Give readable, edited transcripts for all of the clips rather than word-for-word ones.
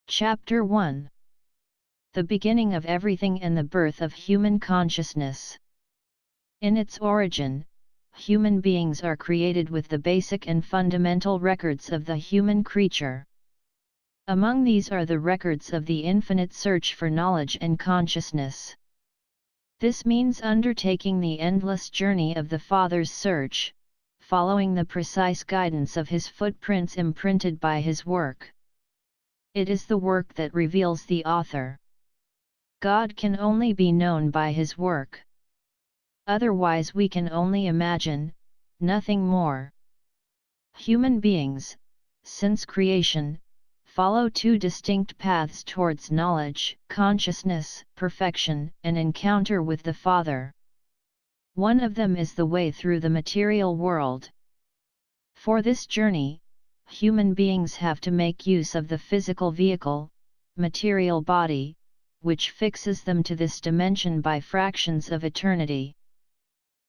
Chapter 1. The beginning of everything and the birth of human consciousness. In its origin, human beings are created with the basic and fundamental records of the human creature. Among these are the records of the infinite search for knowledge and consciousness. This means undertaking the endless journey of the Father's search, following the precise guidance of His footprints imprinted by His work. It is the work that reveals the author. God can only be known by His work. Otherwise we can only imagine, nothing more. Human beings, since creation, follow two distinct paths towards knowledge, consciousness, perfection, and encounter with the Father. One of them is the way through the material world. For this journey, human beings have to make use of the physical vehicle, material body, which fixes them to this dimension by fractions of eternity.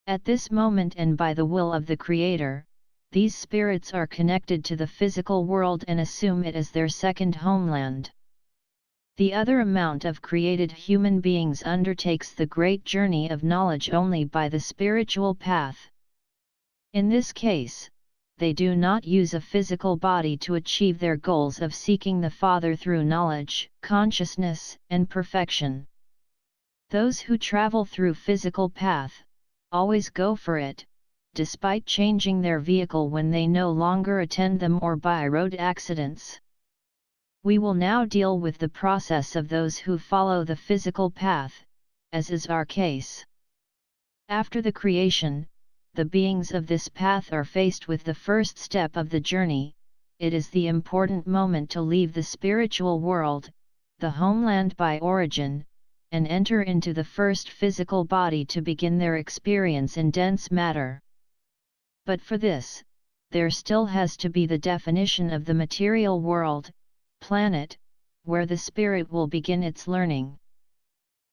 At this moment and by the will of the Creator, these spirits are connected to the physical world and assume it as their second homeland. The other amount of created human beings undertakes the great journey of knowledge only by the spiritual path. In this case, they do not use a physical body to achieve their goals of seeking the Father through knowledge, consciousness, and perfection. Those who travel through physical path, always go for it, despite changing their vehicle when they no longer attend them or by road accidents. We will now deal with the process of those who follow the physical path, as is our case. After the creation, the beings of this path are faced with the first step of the journey. It is the important moment to leave the spiritual world, the homeland by origin, and enter into the first physical body to begin their experience in dense matter. But for this, there still has to be the definition of the material world, planet, where the spirit will begin its learning.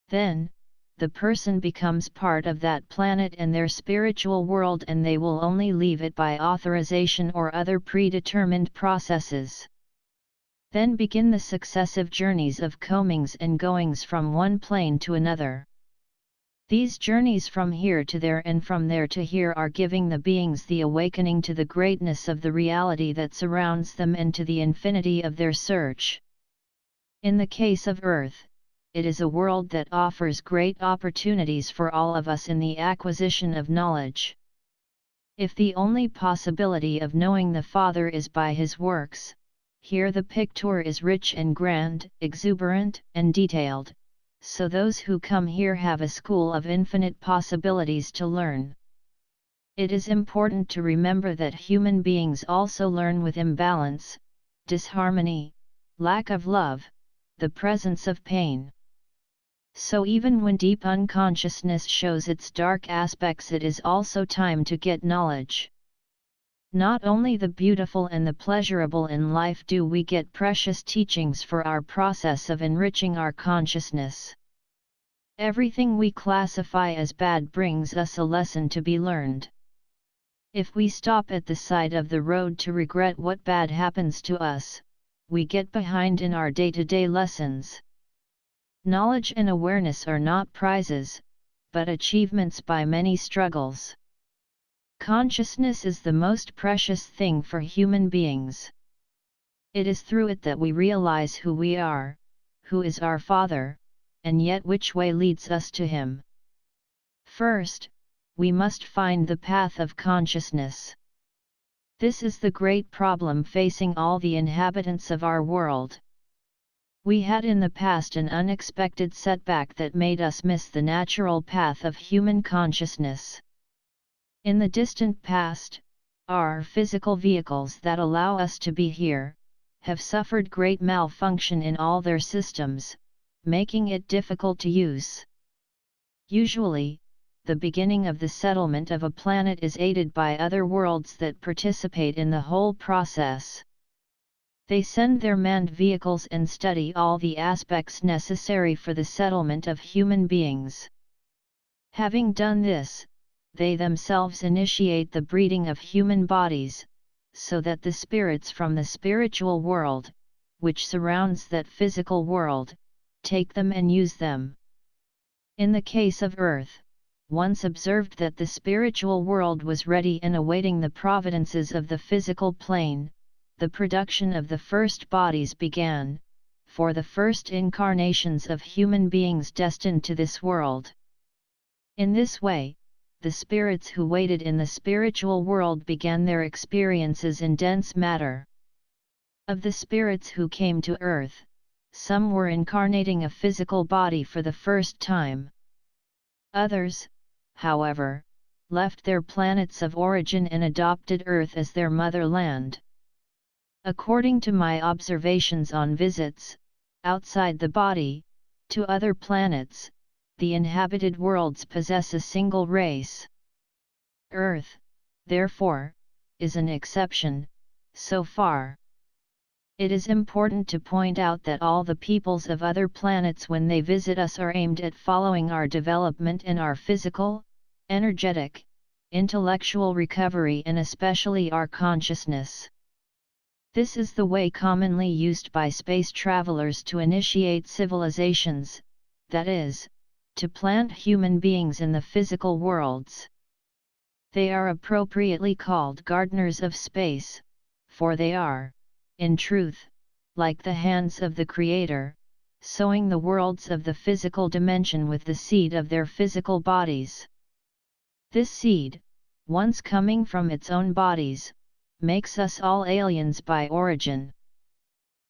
Then, the person becomes part of that planet and their spiritual world, and they will only leave it by authorization or other predetermined processes. Then begin the successive journeys of comings and goings from one plane to another. These journeys from here to there and from there to here are giving the beings the awakening to the greatness of the reality that surrounds them and to the infinity of their search. In the case of Earth, it is a world that offers great opportunities for all of us in the acquisition of knowledge. If the only possibility of knowing the Father is by His works, here the picture is rich and grand, exuberant and detailed, so those who come here have a school of infinite possibilities to learn. It is important to remember that human beings also learn with imbalance, disharmony, lack of love, the presence of pain. So even when deep unconsciousness shows its dark aspects, it is also time to get knowledge. Not only the beautiful and the pleasurable in life do we get precious teachings for our process of enriching our consciousness. Everything we classify as bad brings us a lesson to be learned. If we stop at the side of the road to regret what bad happens to us, we get behind in our day-to-day lessons. Knowledge and awareness are not prizes, but achievements by many struggles. Consciousness is the most precious thing for human beings. It is through it that we realize who we are, who is our Father, and yet which way leads us to Him. First, we must find the path of consciousness. This is the great problem facing all the inhabitants of our world. We had in the past an unexpected setback that made us miss the natural path of human consciousness. In the distant past, our physical vehicles that allow us to be here, have suffered great malfunction in all their systems, making it difficult to use. Usually, the beginning of the settlement of a planet is aided by other worlds that participate in the whole process. They send their manned vehicles and study all the aspects necessary for the settlement of human beings. Having done this, they themselves initiate the breeding of human bodies, so that the spirits from the spiritual world, which surrounds that physical world, take them and use them. In the case of Earth, once observed that the spiritual world was ready and awaiting the providences of the physical plane, the production of the first bodies began, for the first incarnations of human beings destined to this world. In this way, the spirits who waited in the spiritual world began their experiences in dense matter. Of the spirits who came to Earth, some were incarnating a physical body for the first time. Others, however, left their planets of origin and adopted Earth as their motherland. According to my observations on visits, outside the body, to other planets, the inhabited worlds possess a single race. Earth, therefore, is an exception, so far. It is important to point out that all the peoples of other planets when they visit us are aimed at following our development and our physical, energetic, intellectual recovery and especially our consciousness. This is the way commonly used by space travelers to initiate civilizations, that is, to plant human beings in the physical worlds. They are appropriately called gardeners of space, for they are, in truth, like the hands of the Creator, sowing the worlds of the physical dimension with the seed of their physical bodies. This seed, once coming from its own bodies, makes us all aliens by origin.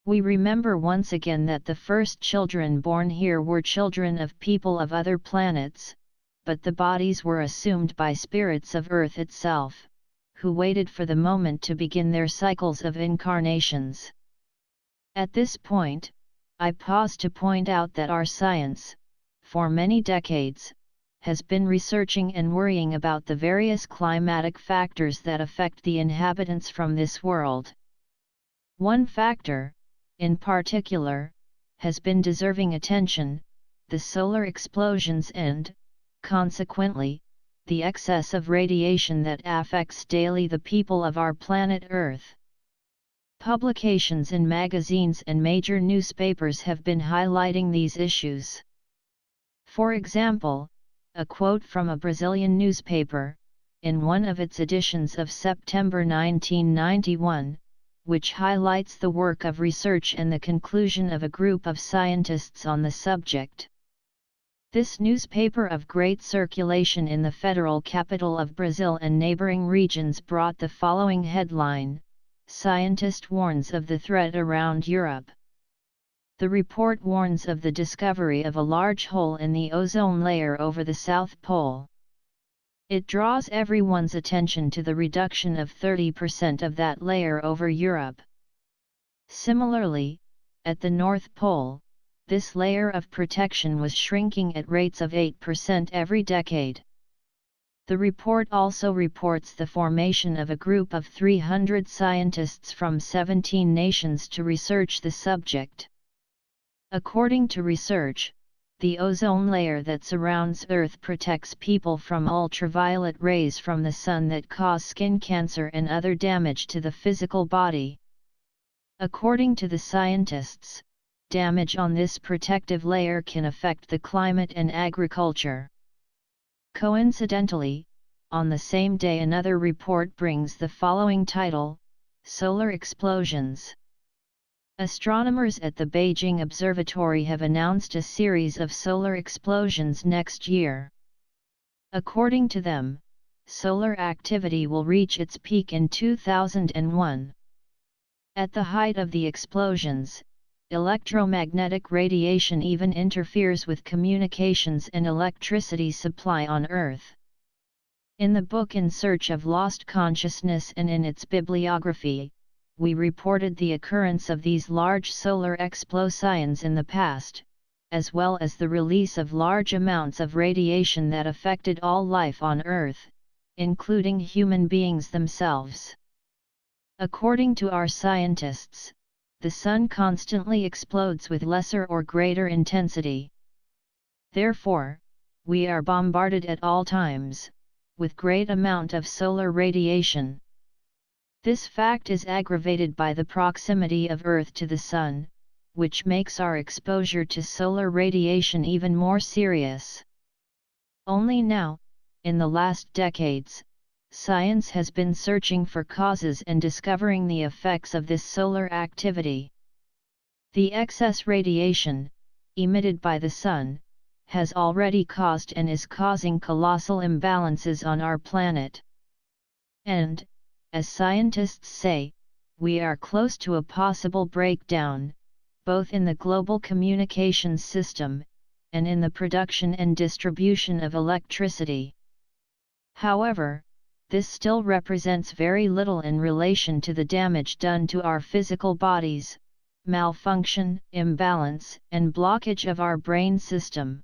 We remember once again that the first children born here were children of people of other planets, but the bodies were assumed by spirits of Earth itself, who waited for the moment to begin their cycles of incarnations. At this point, I pause to point out that our science, for many decades, has been researching and worrying about the various climatic factors that affect the inhabitants from this world. One factor, in particular, has been deserving attention: the solar explosions and, consequently, the excess of radiation that affects daily the people of our planet Earth. Publications in magazines and major newspapers have been highlighting these issues. For example, a quote from a Brazilian newspaper, in one of its editions of September 1991, which highlights the work of research and the conclusion of a group of scientists on the subject. This newspaper of great circulation in the federal capital of Brazil and neighboring regions brought the following headline: "Scientist warns of the threat around Europe." The report warns of the discovery of a large hole in the ozone layer over the South Pole. It draws everyone's attention to the reduction of 30% of that layer over Europe. Similarly, at the North Pole, this layer of protection was shrinking at rates of 8% every decade. The report also reports the formation of a group of 300 scientists from 17 nations to research the subject. According to research, the ozone layer that surrounds Earth protects people from ultraviolet rays from the sun that cause skin cancer and other damage to the physical body. According to the scientists, damage on this protective layer can affect the climate and agriculture. Coincidentally, on the same day another report brings the following title: Solar Explosions. Astronomers at the Beijing Observatory have announced a series of solar explosions next year. According to them, solar activity will reach its peak in 2001. At the height of the explosions, electromagnetic radiation even interferes with communications and electricity supply on Earth. In the book In Search of Lost Consciousness and in its bibliography, we reported the occurrence of these large solar explosions in the past, as well as the release of large amounts of radiation that affected all life on Earth, including human beings themselves. According to our scientists, the Sun constantly explodes with lesser or greater intensity. Therefore, we are bombarded at all times with great amount of solar radiation. This fact is aggravated by the proximity of Earth to the Sun, which makes our exposure to solar radiation even more serious. Only now, in the last decades, science has been searching for causes and discovering the effects of this solar activity. The excess radiation, emitted by the Sun, has already caused and is causing colossal imbalances on our planet. And, as scientists say, we are close to a possible breakdown, both in the global communications system, and in the production and distribution of electricity. However, this still represents very little in relation to the damage done to our physical bodies, malfunction, imbalance, and blockage of our brain system.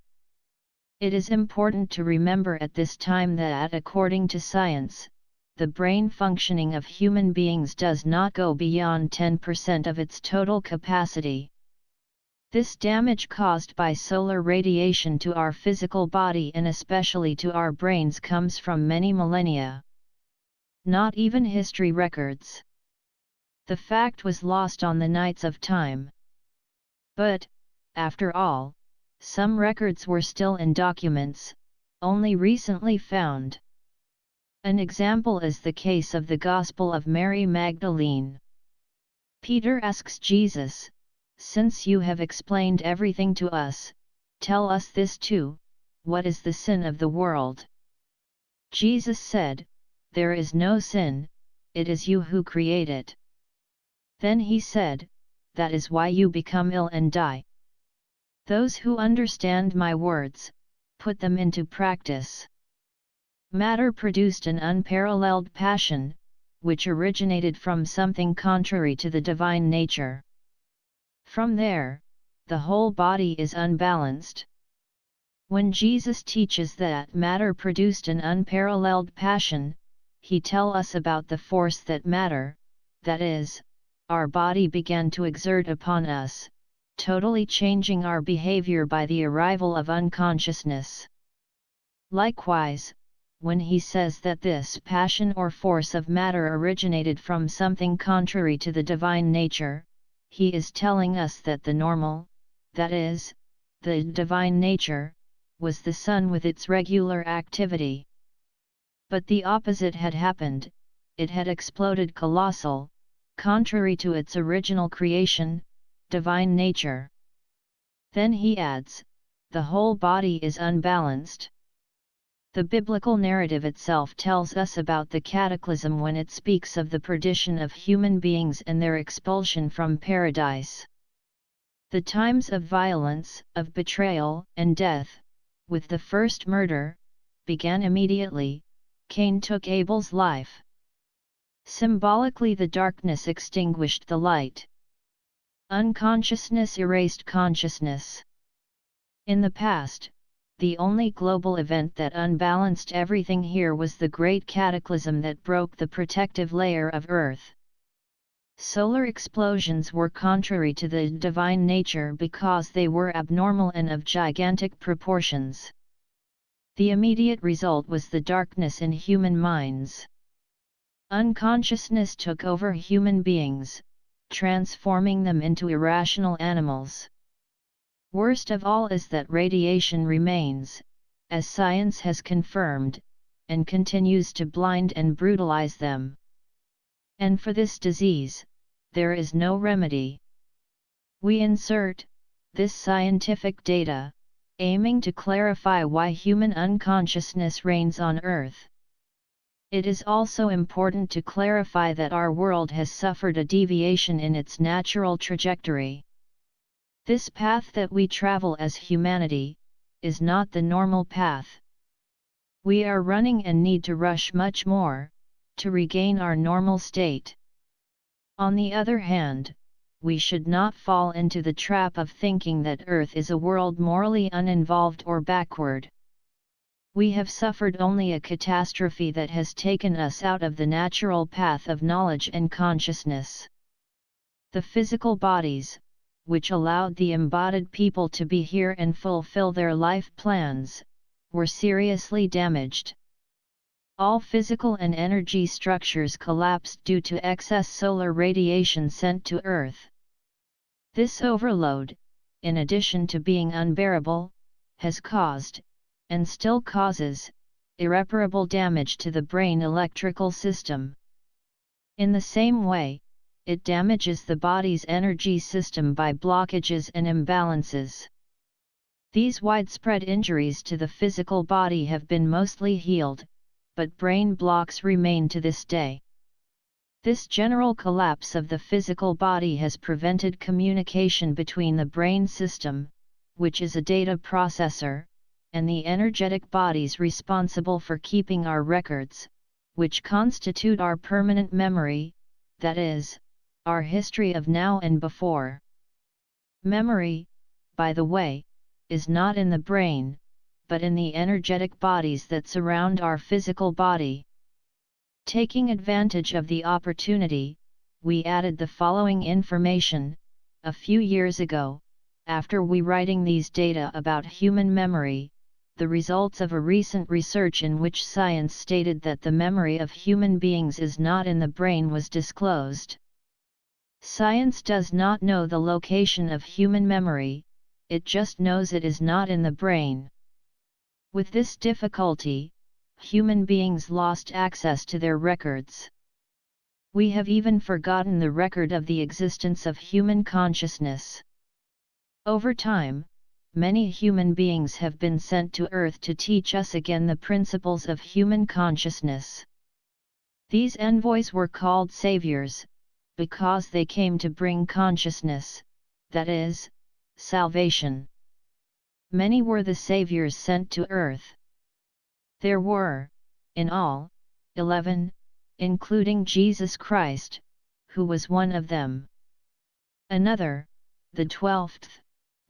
It is important to remember at this time that according to science, the brain functioning of human beings does not go beyond 10% of its total capacity. This damage caused by solar radiation to our physical body and especially to our brains comes from many millennia. Not even history records. The fact was lost on the nights of time. But, after all, some records were still in documents, only recently found. An example is the case of the Gospel of Mary Magdalene. Peter asks Jesus, "Since you have explained everything to us, tell us this too, what is the sin of the world?" Jesus said, "There is no sin, it is you who create it." Then he said, "That is why you become ill and die. Those who understand my words, put them into practice." Matter produced an unparalleled passion, which originated from something contrary to the divine nature. From there, the whole body is unbalanced. When Jesus teaches that matter produced an unparalleled passion, he tells us about the force that matter, that is, our body began to exert upon us, totally changing our behavior by the arrival of unconsciousness. Likewise, when he says that this passion or force of matter originated from something contrary to the divine nature, he is telling us that the normal, that is, the divine nature, was the sun with its regular activity. But the opposite had happened, it had exploded colossal, contrary to its original creation, divine nature. Then he adds, the whole body is unbalanced. The biblical narrative itself tells us about the cataclysm when it speaks of the perdition of human beings and their expulsion from paradise. The times of violence, of betrayal, and death, with the first murder, began immediately. Cain took Abel's life. Symbolically, the darkness extinguished the light. Unconsciousness erased consciousness. In the past, the only global event that unbalanced everything here was the great cataclysm that broke the protective layer of Earth. Solar explosions were contrary to the divine nature because they were abnormal and of gigantic proportions. The immediate result was the darkness in human minds. Unconsciousness took over human beings, transforming them into irrational animals. Worst of all is that radiation remains, as science has confirmed, and continues to blind and brutalize them. And for this disease, there is no remedy. We insert this scientific data, aiming to clarify why human unconsciousness reigns on Earth. It is also important to clarify that our world has suffered a deviation in its natural trajectory. This path that we travel as humanity, is not the normal path. We are running and need to rush much more, to regain our normal state. On the other hand, we should not fall into the trap of thinking that Earth is a world morally uninvolved or backward. We have suffered only a catastrophe that has taken us out of the natural path of knowledge and consciousness. The physical bodies, which allowed the embodied people to be here and fulfill their life plans, were seriously damaged. All physical and energy structures collapsed due to excess solar radiation sent to Earth. This overload, in addition to being unbearable, has caused, and still causes, irreparable damage to the brain electrical system. In the same way, it damages the body's energy system by blockages and imbalances. These widespread injuries to the physical body have been mostly healed, but brain blocks remain to this day. This general collapse of the physical body has prevented communication between the brain system, which is a data processor, and the energetic bodies responsible for keeping our records, which constitute our permanent memory, that is, our history of now and before. Memory, by the way, is not in the brain, but in the energetic bodies that surround our physical body. Taking advantage of the opportunity, we added the following information. A few years ago, after we writing these data about human memory, the results of a recent research in which science stated that the memory of human beings is not in the brain was disclosed. Science does not know the location of human memory, it just knows it is not in the brain. With this difficulty, human beings lost access to their records. We have even forgotten the record of the existence of human consciousness. Over time, many human beings have been sent to Earth to teach us again the principles of human consciousness. These envoys were called saviors, because they came to bring consciousness, that is, salvation. Many were the saviors sent to Earth. There were, in all, 11, including Jesus Christ, who was one of them. Another, the 12th,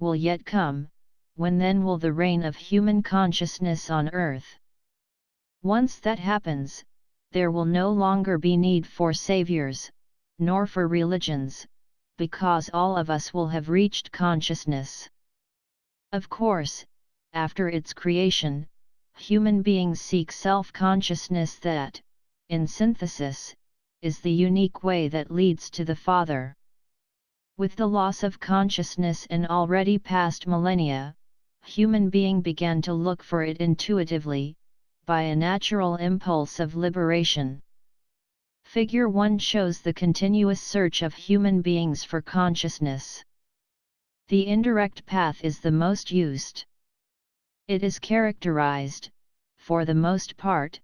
will yet come, when then will the reign of human consciousness on Earth. Once that happens, there will no longer be need for saviors, nor for religions, because all of us will have reached consciousness. Of course, after its creation, human beings seek self-consciousness that, in synthesis, is the unique way that leads to the Father. With the loss of consciousness in already past millennia, human being began to look for it intuitively, by a natural impulse of liberation. Figure 1 shows the continuous search of human beings for consciousness. The indirect path is the most used. It is characterized, for the most part,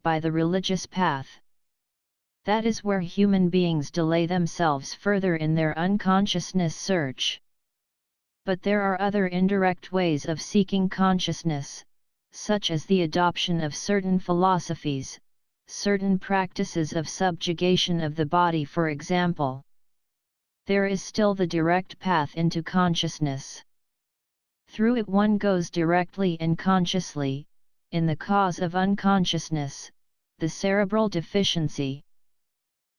by the religious path. That is where human beings delay themselves further in their unconsciousness search. But there are other indirect ways of seeking consciousness, such as the adoption of certain philosophies, certain practices of subjugation of the body, for example. There is still the direct path into consciousness. Through it one goes directly and consciously, in the cause of unconsciousness, the cerebral deficiency.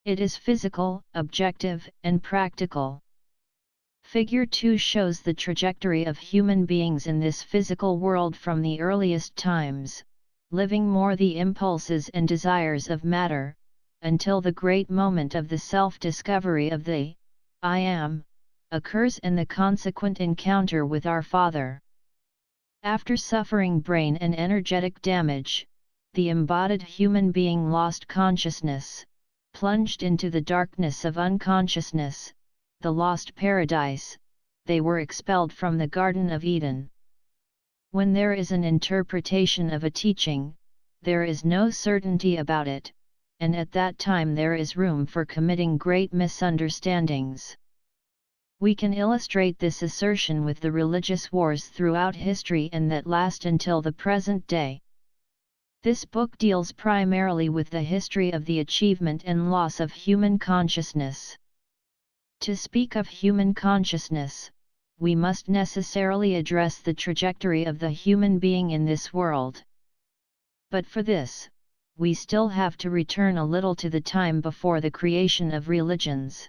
It is physical, objective, and practical. Figure 2 shows the trajectory of human beings in this physical world from the earliest times, living more the impulses and desires of matter, until the great moment of the self-discovery of the I Am, occurs and the consequent encounter with our Father. After suffering brain and energetic damage, the embodied human being lost consciousness, plunged into the darkness of unconsciousness, the lost paradise. They were expelled from the Garden of Eden. When there is an interpretation of a teaching, there is no certainty about it, and at that time there is room for committing great misunderstandings. We can illustrate this assertion with the religious wars throughout history and that last until the present day. This book deals primarily with the history of the achievement and loss of human consciousness. To speak of human consciousness, we must necessarily address the trajectory of the human being in this world. But for this, we still have to return a little to the time before the creation of religions.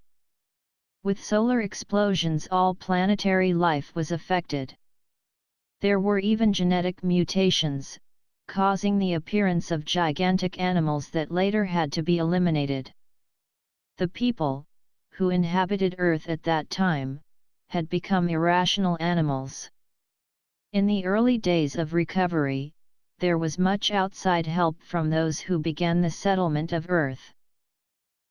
With solar explosions, all planetary life was affected. There were even genetic mutations, causing the appearance of gigantic animals that later had to be eliminated. The people, who inhabited Earth at that time, had become irrational animals. In the early days of recovery, there was much outside help from those who began the settlement of Earth.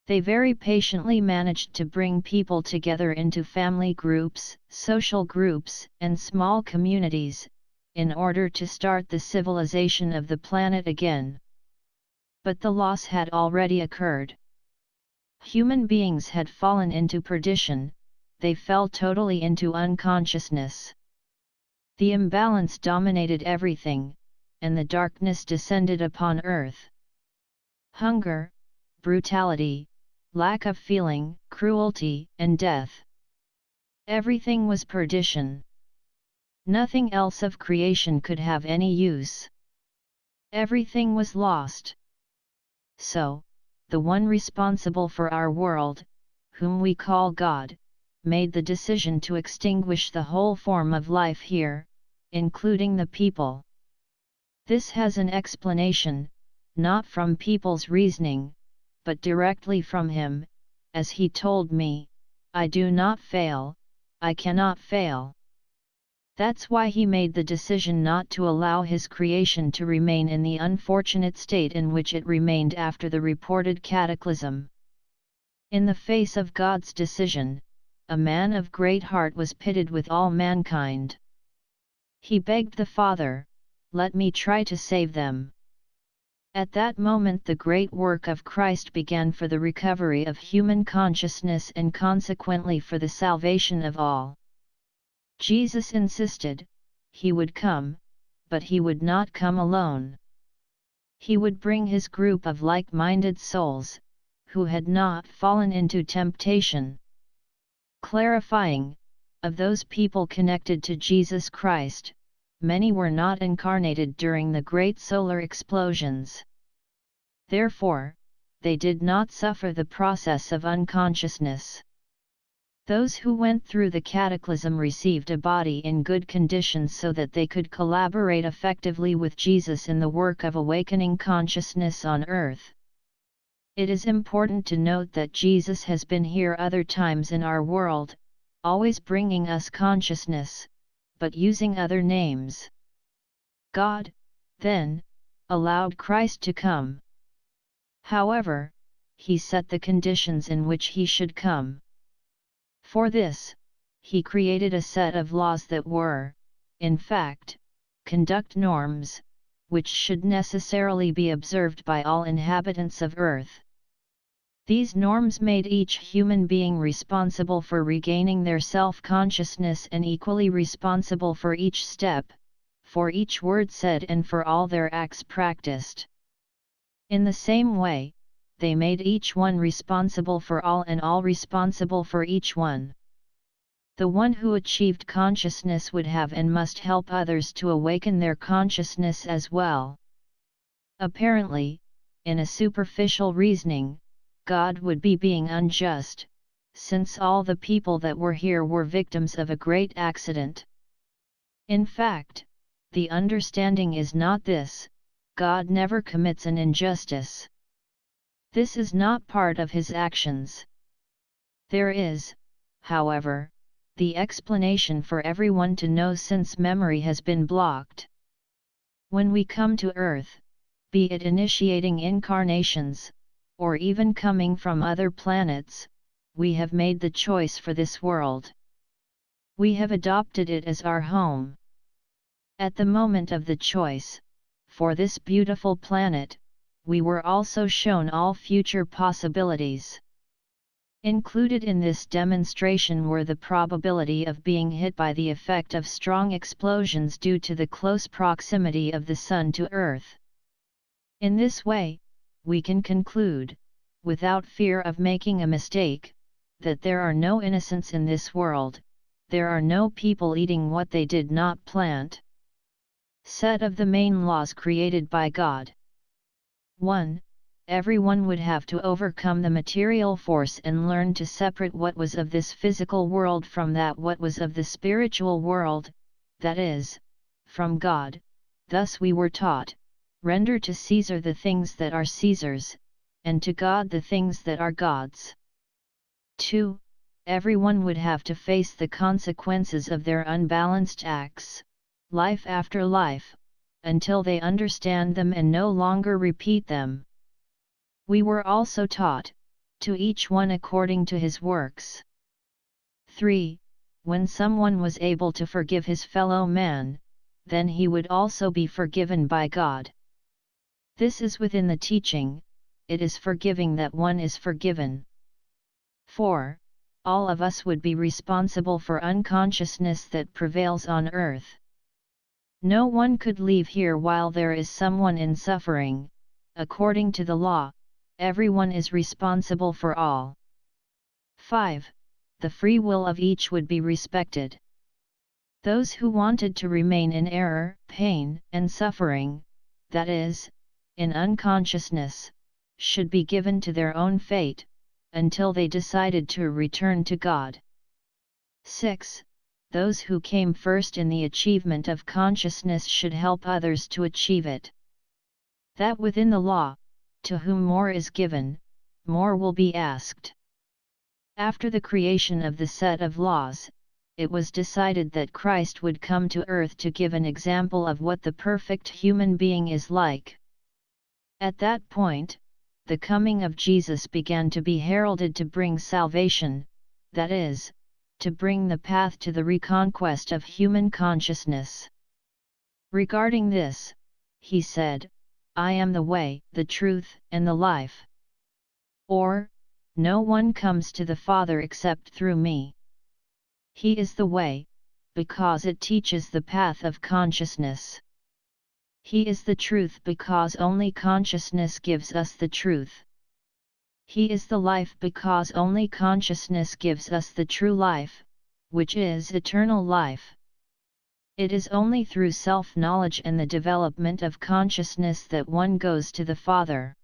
They very patiently managed to bring people together into family groups, social groups, and small communities, in order to start the civilization of the planet again. But the loss had already occurred. Human beings had fallen into perdition, they fell totally into unconsciousness. The imbalance dominated everything, and the darkness descended upon Earth. Hunger, brutality, lack of feeling, cruelty, and death. Everything was perdition. Nothing else of creation could have any use. Everything was lost. So, the one responsible for our world, whom we call God, made the decision to extinguish the whole form of life here, including the people. This has an explanation, not from people's reasoning, but directly from him, as he told me, I do not fail, I cannot fail. That's why he made the decision not to allow his creation to remain in the unfortunate state in which it remained after the reported cataclysm. In the face of God's decision, a man of great heart was pitted with all mankind. He begged the Father, let me try to save them. At that moment the great work of Christ began for the recovery of human consciousness and consequently for the salvation of all. Jesus insisted, he would come, but he would not come alone. He would bring his group of like-minded souls, who had not fallen into temptation. Clarifying, of those people connected to Jesus Christ, many were not incarnated during the great solar explosions. Therefore, they did not suffer the process of unconsciousness. Those who went through the cataclysm received a body in good conditions so that they could collaborate effectively with Jesus in the work of awakening consciousness on earth. It is important to note that Jesus has been here other times in our world, always bringing us consciousness, but using other names. God, then, allowed Christ to come. However, he set the conditions in which he should come. For this, he created a set of laws that were, in fact, conduct norms, which should necessarily be observed by all inhabitants of Earth. These norms made each human being responsible for regaining their self-consciousness and equally responsible for each step, for each word said and for all their acts practiced. In the same way, they made each one responsible for all and all responsible for each one. The one who achieved consciousness would have and must help others to awaken their consciousness as well. Apparently, in a superficial reasoning, God would be being unjust, since all the people that were here were victims of a great accident. In fact, the understanding is not this: God never commits an injustice. This is not part of his actions. There is, however, the explanation for everyone to know since memory has been blocked. When we come to Earth, be it initiating incarnations, or even coming from other planets, we have made the choice for this world. We have adopted it as our home. At the moment of the choice, for this beautiful planet, we were also shown all future possibilities. Included in this demonstration were the probability of being hit by the effect of strong explosions due to the close proximity of the Sun to Earth. In this way, we can conclude, without fear of making a mistake, that there are no innocents in this world, there are no people eating what they did not plant. Set of the main laws created by God. 1. Everyone would have to overcome the material force and learn to separate what was of this physical world from that what was of the spiritual world, that is, from God. Thus we were taught, Render to Caesar the things that are Caesar's, and to God the things that are God's. 2. Everyone would have to face the consequences of their unbalanced acts, life after life, until they understand them and no longer repeat them. We were also taught, to each one according to his works. 3. When someone was able to forgive his fellow man, then he would also be forgiven by God. This is within the teaching, it is forgiving that one is forgiven. 4. All of us would be responsible for unconsciousness that prevails on earth. No one could leave here while there is someone in suffering. According to the law, everyone is responsible for all. 5. The free will of each would be respected. Those who wanted to remain in error, pain, and suffering, that is, in unconsciousness, should be given to their own fate, until they decided to return to God. 6. Those who came first in the achievement of consciousness should help others to achieve it. That within the law, to whom more is given, more will be asked. After the creation of the set of laws, it was decided that Christ would come to earth to give an example of what the perfect human being is like. At that point, the coming of Jesus began to be heralded to bring salvation, that is, to bring the path to the reconquest of human consciousness. Regarding this, he said, I am the way, the truth, and the life. Or, no one comes to the Father except through me. He is the way, because it teaches the path of consciousness. He is the truth because only consciousness gives us the truth. He is the life because only consciousness gives us the true life, which is eternal life. It is only through self-knowledge and the development of consciousness that one goes to the Father.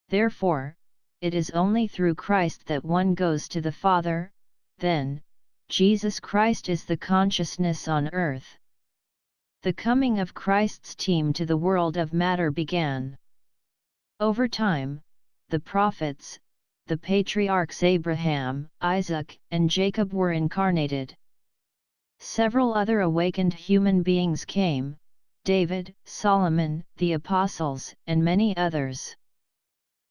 Therefore, it is only through Christ that one goes to the Father. Then, Jesus Christ is the consciousness on earth. The coming of Christ's team to the world of matter began. Over time, the prophets, the patriarchs Abraham, Isaac, and Jacob were incarnated. Several other awakened human beings came, David, Solomon, the apostles, and many others.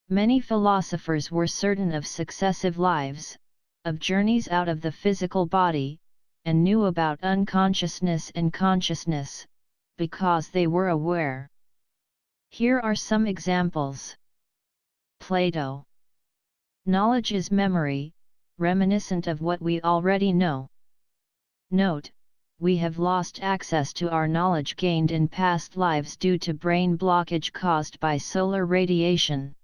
Many philosophers were certain of successive lives, of journeys out of the physical body, and knew about unconsciousness and consciousness, because they were aware. Here are some examples. Plato. Knowledge is memory, reminiscent of what we already know. Note, we have lost access to our knowledge gained in past lives due to brain blockage caused by solar radiation.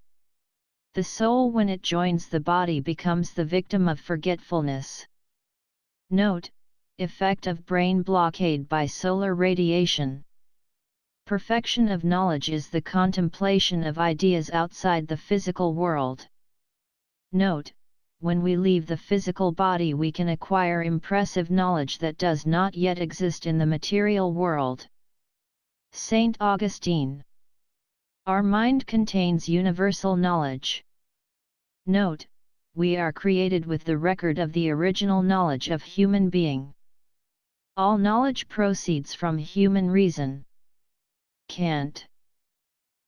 The soul when it joins the body becomes the victim of forgetfulness. Note, effect of brain blockade by solar radiation. Perfection of knowledge is the contemplation of ideas outside the physical world. Note, when we leave the physical body we can acquire impressive knowledge that does not yet exist in the material world. Saint Augustine. Our mind contains universal knowledge. Note, we are created with the record of the original knowledge of human being. All knowledge proceeds from human reason. Kant.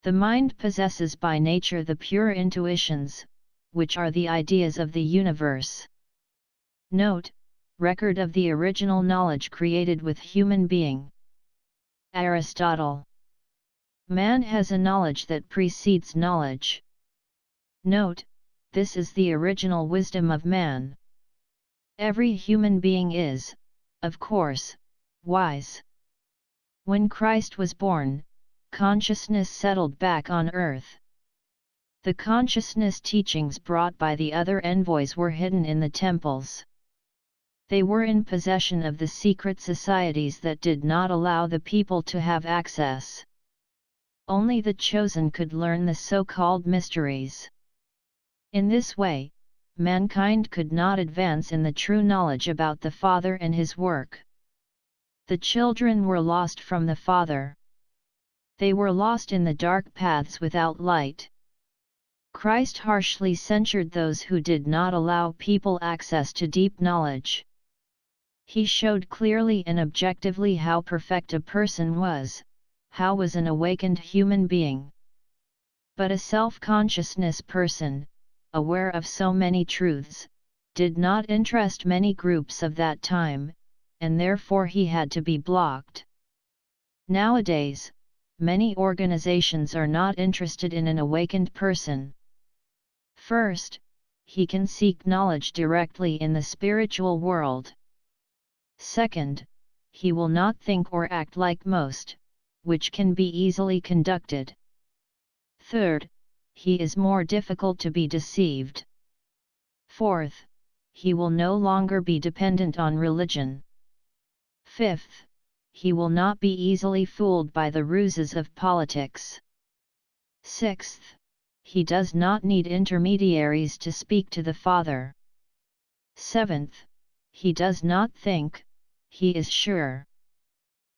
The mind possesses by nature the pure intuitions, which are the ideas of the universe. Note, record of the original knowledge created with human being. Aristotle. Man has a knowledge that precedes knowledge. Note, this is the original wisdom of man. Every human being is, of course, wise. When Christ was born, consciousness settled back on earth. The consciousness teachings brought by the other envoys were hidden in the temples. They were in possession of the secret societies that did not allow the people to have access. Only the chosen could learn the so-called mysteries. In this way, mankind could not advance in the true knowledge about the Father and His work. The children were lost from the Father. They were lost in the dark paths without light. Christ harshly censured those who did not allow people access to deep knowledge. He showed clearly and objectively how perfect a person was, how was an awakened human being. But a self-consciousness person, aware of so many truths, did not interest many groups of that time, and therefore he had to be blocked. Nowadays, many organizations are not interested in an awakened person. First, he can seek knowledge directly in the spiritual world. Second, he will not think or act like most, which can be easily conducted. Third, he is more difficult to be deceived. Fourth, he will no longer be dependent on religion. Fifth, he will not be easily fooled by the ruses of politics. Sixth, he does not need intermediaries to speak to the Father. Seventh, he does not think, he is sure.